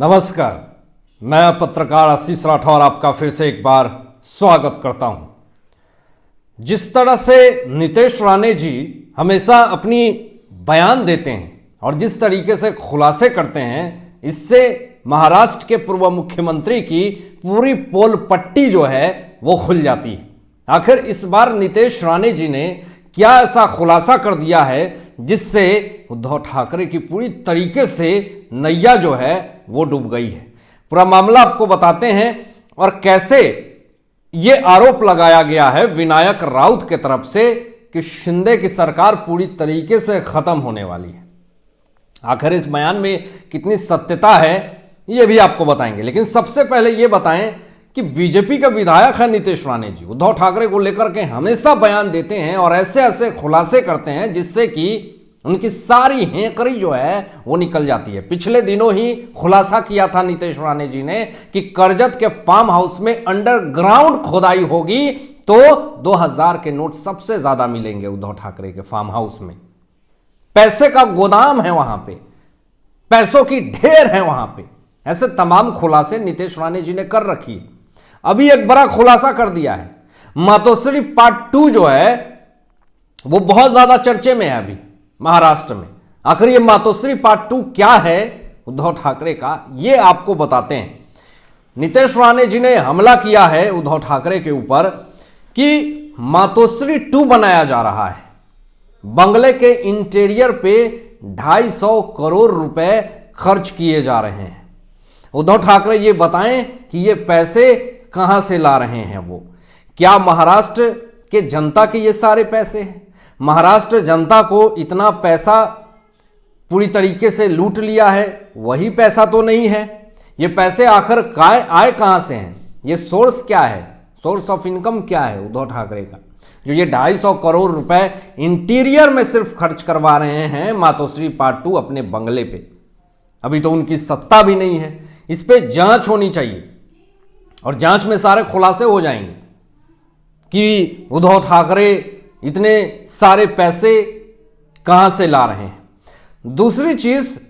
नमस्कार, मैं पत्रकार आशीष राठौर आपका फिर से एक बार स्वागत करता हूं। जिस तरह से नीतीश राणे जी हमेशा अपनी बयान देते हैं और जिस तरीके से खुलासे करते हैं, इससे महाराष्ट्र के पूर्व मुख्यमंत्री की पूरी पोल पट्टी जो है वो खुल जाती है। आखिर इस बार नीतीश राणे जी ने क्या ऐसा खुलासा कर दिया है जिससे उद्धव ठाकरे की पूरी तरीके से नैया जो है वो डूब गई है। पूरा मामला आपको बताते हैं और कैसे ये आरोप लगाया गया है विनायक राउत के तरफ से कि शिंदे की सरकार पूरी तरीके से खत्म होने वाली है। आखिर इस बयान में कितनी सत्यता है ये भी आपको बताएंगे, लेकिन सबसे पहले ये बताएं कि बीजेपी का विधायक है नीतीश राणे जी, उद्धव ठाकरे को लेकर के हमेशा बयान देते हैं और ऐसे ऐसे खुलासे करते हैं जिससे कि उनकी सारी हेकड़ी जो है वो निकल जाती है। पिछले दिनों ही खुलासा किया था नीतीश राणे जी ने कि करजत के फार्म हाउस में अंडरग्राउंड खोदाई होगी तो 2000 के नोट सबसे ज्यादा मिलेंगे उद्धव ठाकरे के फार्म हाउस में। पैसे का गोदाम है वहां पे, पैसों की ढेर है वहां पे। ऐसे तमाम खुलासे नीतीश राणे जी ने कर रखी है। अभी एक बड़ा खुलासा कर दिया है, मातोश्री पार्ट 2 जो है वो बहुत ज्यादा चर्चे में है अभी महाराष्ट्र में। आखिर ये मातोश्री पार्ट 2 क्या है उद्धव ठाकरे का, ये आपको बताते हैं। नीतीश राणे जी ने हमला किया है उद्धव ठाकरे के ऊपर कि मातोश्री 2 बनाया जा रहा है। बंगले के इंटीरियर पे 250 करोड़ रुपए खर्च किए जा रहे हैं। उद्धव ठाकरे ये बताएं कि ये पैसे कहां से ला रहे हैं वो। क्या महाराष्ट्र के जनता के ये सारे पैसे हैं? महाराष्ट्र जनता को इतना पैसा पूरी तरीके से लूट लिया है, वही पैसा तो नहीं है। ये पैसे आखिर आए कहां से हैं? ये सोर्स क्या है, सोर्स ऑफ इनकम क्या है उद्धव ठाकरे का, जो ये 250 करोड़ रुपए इंटीरियर में सिर्फ खर्च करवा रहे हैं मातोश्री पार्ट 2 अपने बंगले पे। अभी तो उनकी सत्ता भी नहीं है। इस पे जांच होनी चाहिए और जांच में सारे खुलासे हो जाएंगे कि उद्धव ठाकरे इतने सारे पैसे कहां से ला रहे हैं। दूसरी चीज,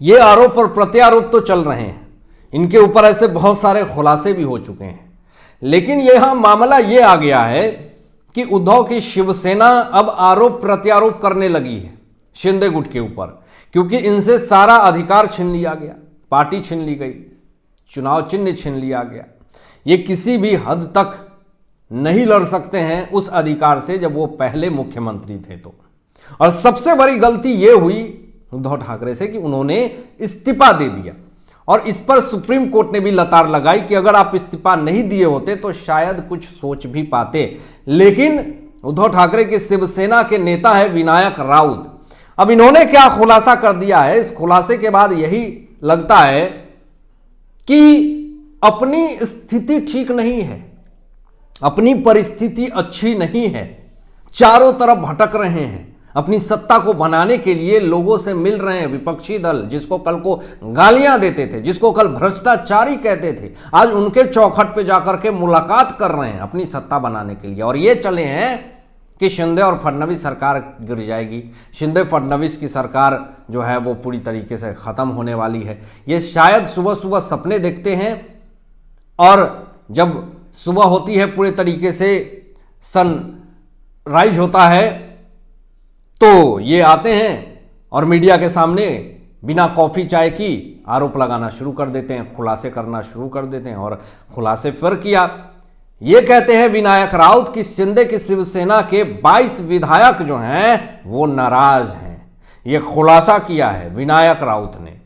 ये आरोप और प्रत्यारोप तो चल रहे हैं, इनके ऊपर ऐसे बहुत सारे खुलासे भी हो चुके हैं, लेकिन यहां मामला ये आ गया है कि उद्धव की शिवसेना अब आरोप प्रत्यारोप करने लगी है शिंदे गुट के ऊपर, क्योंकि इनसे सारा अधिकार छीन लिया गया, पार्टी छीन ली गई, चुनाव चिन्ह छीन लिया गया। ये किसी भी हद तक नहीं लड़ सकते हैं उस अधिकार से जब वो पहले मुख्यमंत्री थे तो। और सबसे बड़ी गलती ये हुई उद्धव ठाकरे से कि उन्होंने इस्तीफा दे दिया और इस पर सुप्रीम कोर्ट ने भी लतार लगाई कि अगर आप इस्तीफा नहीं दिए होते तो शायद कुछ सोच भी पाते। लेकिन उद्धव ठाकरे की शिवसेना के नेता है विनायक राउत। अब इन्होंने क्या खुलासा कर दिया है, इस खुलासे के बाद यही लगता है कि अपनी स्थिति ठीक नहीं है, अपनी परिस्थिति अच्छी नहीं है, चारों तरफ भटक रहे हैं। अपनी सत्ता को बनाने के लिए लोगों से मिल रहे हैं विपक्षी दल, जिसको कल को गालियां देते थे, जिसको कल भ्रष्टाचारी कहते थे, आज उनके चौखट पे जाकर के मुलाकात कर रहे हैं अपनी सत्ता बनाने के लिए। और ये चले हैं कि शिंदे और फडणवीस सरकार गिर जाएगी, शिंदे फडणवीस की सरकार जो है वो पूरी तरीके से खत्म होने वाली है। ये शायद सुबह सुबह सपने देखते हैं और जब सुबह होती है पूरे तरीके से सनराइज होता है तो ये आते हैं और मीडिया के सामने बिना कॉफी चाय की आरोप लगाना शुरू कर देते हैं, खुलासे करना शुरू कर देते हैं। और खुलासे फिर किया, ये कहते हैं विनायक राउत कि शिंदे की शिवसेना के 22 विधायक जो हैं वो नाराज हैं। ये खुलासा किया है विनायक राउत ने।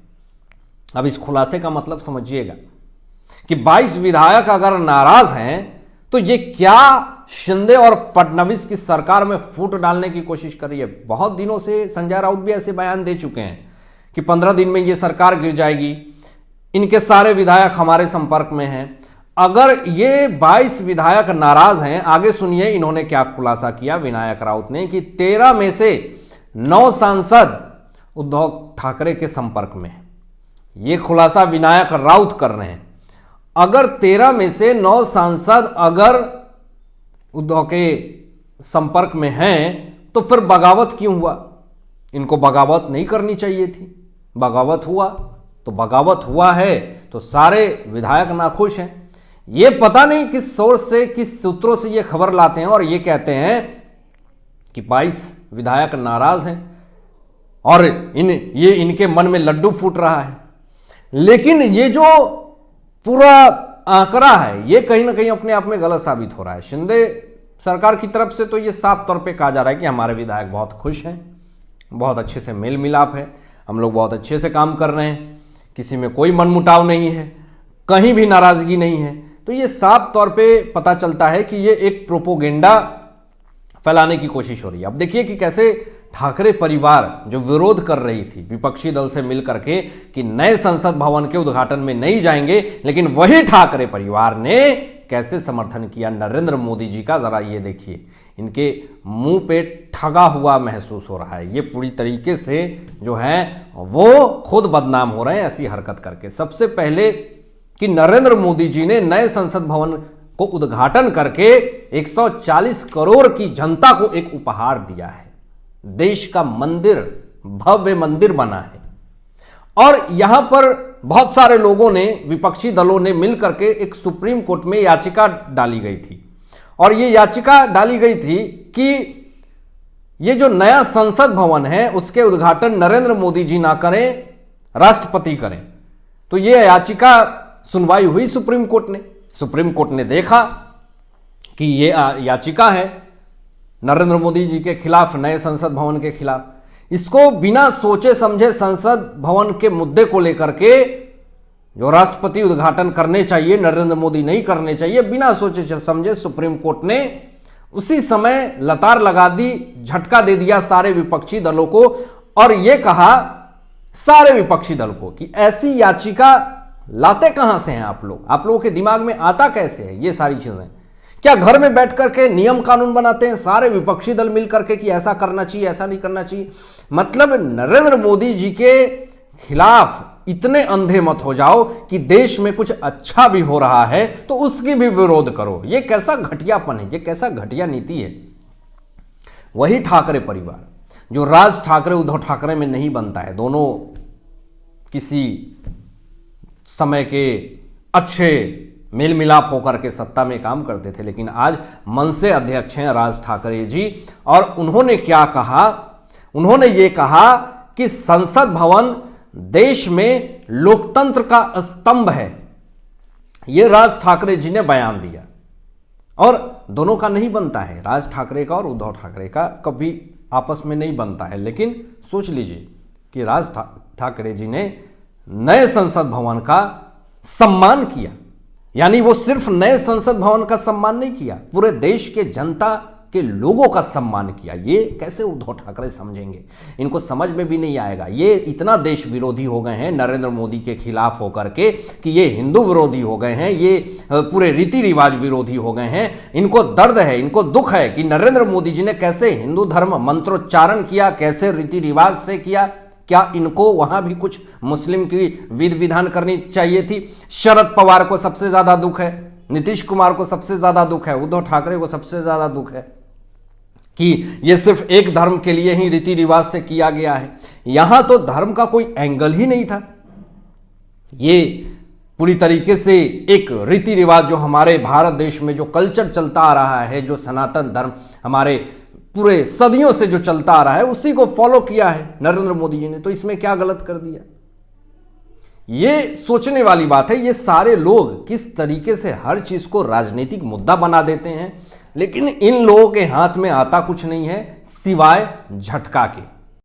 अब इस खुलासे का मतलब समझिएगा कि 22 विधायक अगर नाराज हैं तो ये क्या शिंदे और फडणवीस की सरकार में फूट डालने की कोशिश कर रही है। बहुत दिनों से संजय राउत भी ऐसे बयान दे चुके हैं कि 15 दिन में ये सरकार गिर जाएगी, इनके सारे विधायक हमारे संपर्क में हैं। अगर ये 22 विधायक नाराज हैं, आगे सुनिए इन्होंने क्या खुलासा किया विनायक राउत ने कि 13 में से 9 सांसद उद्धव ठाकरे के संपर्क में। ये खुलासा विनायक राउत कर रहे हैं। अगर 13 में से 9 सांसद अगर उद्धव के संपर्क में हैं तो फिर बगावत क्यों हुआ? इनको बगावत नहीं करनी चाहिए थी, बगावत हुआ तो बगावत हुआ है तो सारे विधायक नाखुश हैं। ये पता नहीं किस सोर्स से, किस सूत्रों से ये खबर लाते हैं और ये कहते हैं कि 22 विधायक नाराज हैं और ये इनके मन में लड्डू फूट रहा है। लेकिन ये जो पूरा आंकड़ा है ये कहीं ना कहीं अपने आप में गलत साबित हो रहा है। शिंदे सरकार की तरफ से तो ये साफ तौर पे कहा जा रहा है कि हमारे विधायक बहुत खुश हैं, बहुत अच्छे से मेल मिलाप है, हम लोग बहुत अच्छे से काम कर रहे हैं, किसी में कोई मनमुटाव नहीं है, कहीं भी नाराजगी नहीं है। तो ये साफ तौर पे पता चलता है कि ये एक प्रोपोगेंडा फैलाने की कोशिश हो रही है। अब देखिए कि कैसे ठाकरे परिवार जो विरोध कर रही थी विपक्षी दल से मिलकर के कि नए संसद भवन के उद्घाटन में नहीं जाएंगे, लेकिन वही ठाकरे परिवार ने कैसे समर्थन किया नरेंद्र मोदी जी का। जरा ये देखिए, इनके मुंह पे ठगा हुआ महसूस हो रहा है। ये पूरी तरीके से जो है वो खुद बदनाम हो रहे हैं ऐसी हरकत करके। सबसे पहले कि नरेंद्र मोदी जी ने नए संसद भवन को उद्घाटन करके 140 करोड़ की जनता को एक उपहार दिया है। देश का मंदिर, भव्य मंदिर बना है और यहां पर बहुत सारे लोगों ने, विपक्षी दलों ने मिलकर के एक सुप्रीम कोर्ट में याचिका डाली गई थी और ये याचिका डाली गई थी कि ये जो नया संसद भवन है उसके उद्घाटन नरेंद्र मोदी जी ना करें, राष्ट्रपति करें। तो ये याचिका सुनवाई हुई सुप्रीम कोर्ट ने। सुप्रीम कोर्ट ने देखा कि ये याचिका है नरेंद्र मोदी जी के खिलाफ, नए संसद भवन के खिलाफ। इसको बिना सोचे समझे संसद भवन के मुद्दे को लेकर के जो राष्ट्रपति उद्घाटन करने चाहिए, नरेंद्र मोदी नहीं करने चाहिए, बिना सोचे समझे सुप्रीम कोर्ट ने उसी समय लतार लगा दी, झटका दे दिया सारे विपक्षी दलों को और यह कहा सारे विपक्षी दल को कि ऐसी याचिका लाते कहां से हैं आप लोग, आप लोगों के दिमाग में आता कैसे है ये सारी चीजें। क्या घर में बैठ करके नियम कानून बनाते हैं सारे विपक्षी दल मिलकर के कि ऐसा करना चाहिए, ऐसा नहीं करना चाहिए। मतलब नरेंद्र मोदी जी के खिलाफ इतने अंधे मत हो जाओ कि देश में कुछ अच्छा भी हो रहा है तो उसकी भी विरोध करो। ये कैसा घटियापन है, ये कैसा घटिया नीति है। वही ठाकरे परिवार जो राज ठाकरे उद्धव ठाकरे में नहीं बनता है, दोनों किसी समय के अच्छे मेल मिलाप होकर के सत्ता में काम करते थे, लेकिन आज मनसे अध्यक्ष हैं राज ठाकरे जी और उन्होंने क्या कहा, उन्होंने ये कहा कि संसद भवन देश में लोकतंत्र का स्तंभ है। ये राज ठाकरे जी ने बयान दिया और दोनों का नहीं बनता है, राज ठाकरे का और उद्धव ठाकरे का कभी आपस में नहीं बनता है। लेकिन सोच लीजिए कि राज ठाकरे जी ने नए संसद भवन का सम्मान किया, यानी वो सिर्फ नए संसद भवन का सम्मान नहीं किया, पूरे देश के जनता के लोगों का सम्मान किया। ये कैसे उद्धव ठाकरे समझेंगे, इनको समझ में भी नहीं आएगा। ये इतना देश विरोधी हो गए हैं नरेंद्र मोदी के खिलाफ होकर के कि ये हिंदू विरोधी हो गए हैं, ये पूरे रीति रिवाज विरोधी हो गए हैं। इनको दर्द है, इनको दुख है कि नरेंद्र मोदी जी ने कैसे हिंदू धर्म मंत्रोच्चारण किया, कैसे रीति रिवाज से किया। क्या इनको वहां भी कुछ मुस्लिम की विधि विधान करनी चाहिए थी। शरद पवार को सबसे ज्यादा दुख है, नीतीश कुमार को सबसे ज्यादा दुख है, उद्धव ठाकरे को सबसे ज्यादा दुख है कि ये सिर्फ एक धर्म के लिए ही रीति रिवाज से किया गया है। यहां तो धर्म का कोई एंगल ही नहीं था। ये पूरी तरीके से एक रीति रिवाज जो हमारे भारत देश में जो कल्चर चलता आ रहा है, जो सनातन धर्म हमारे पूरे सदियों से जो चलता आ रहा है, उसी को फॉलो किया है नरेंद्र मोदी जी ने। तो इसमें क्या गलत कर दिया, ये सोचने वाली बात है। ये सारे लोग किस तरीके से हर चीज को राजनीतिक मुद्दा बना देते हैं, लेकिन इन लोगों के हाथ में आता कुछ नहीं है सिवाय झटका के।